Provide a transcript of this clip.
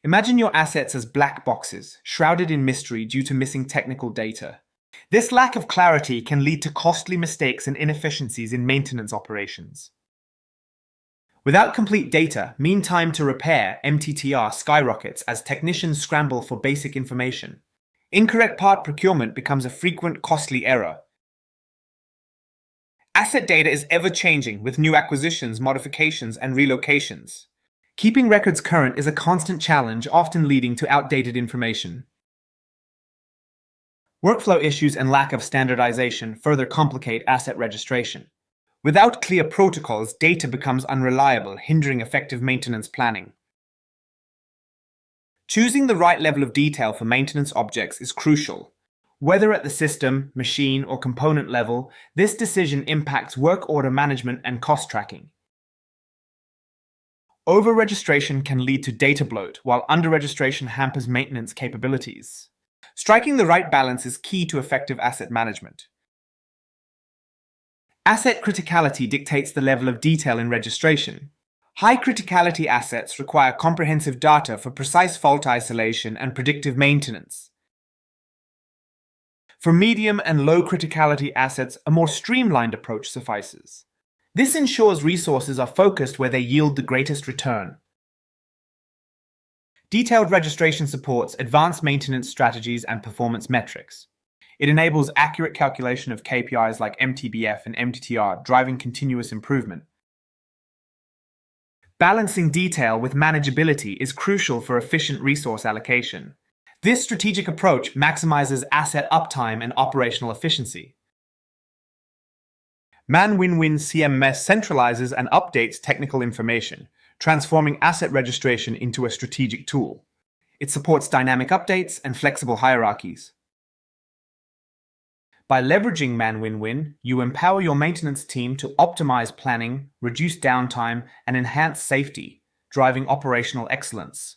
Imagine your assets as black boxes, shrouded in mystery due to missing technical data. This lack of clarity can lead to costly mistakes and inefficiencies in maintenance operations. Without complete data, mean time to repair (MTTR) skyrockets as technicians scramble for basic information. Incorrect part procurement becomes a frequent costly error. Asset data is ever-changing with new acquisitions, modifications, and relocations. Keeping records current is a constant challenge, often leading to outdated information. Workflow issues and lack of standardization further complicate asset registration. Without clear protocols, data becomes unreliable, hindering effective maintenance planning. Choosing the right level of detail for maintenance objects is crucial. Whether at the system, machine, or component level, this decision impacts work order management and cost tracking. Over-registration can lead to data bloat, while under-registration hampers maintenance capabilities. Striking the right balance is key to effective asset management. Asset criticality dictates the level of detail in registration. High criticality assets require comprehensive data for precise fault isolation and predictive maintenance. For medium and low criticality assets, a more streamlined approach suffices. This ensures resources are focused where they yield the greatest return. Detailed registration supports advanced maintenance strategies and performance metrics. It enables accurate calculation of KPIs like MTBF and MTTR, driving continuous improvement. Balancing detail with manageability is crucial for efficient resource allocation. This strategic approach maximizes asset uptime and operational efficiency. ManWinWin CMS centralizes and updates technical information, transforming asset registration into a strategic tool. It supports dynamic updates and flexible hierarchies. By leveraging ManWinWin, you empower your maintenance team to optimize planning, reduce downtime, and enhance safety, driving operational excellence.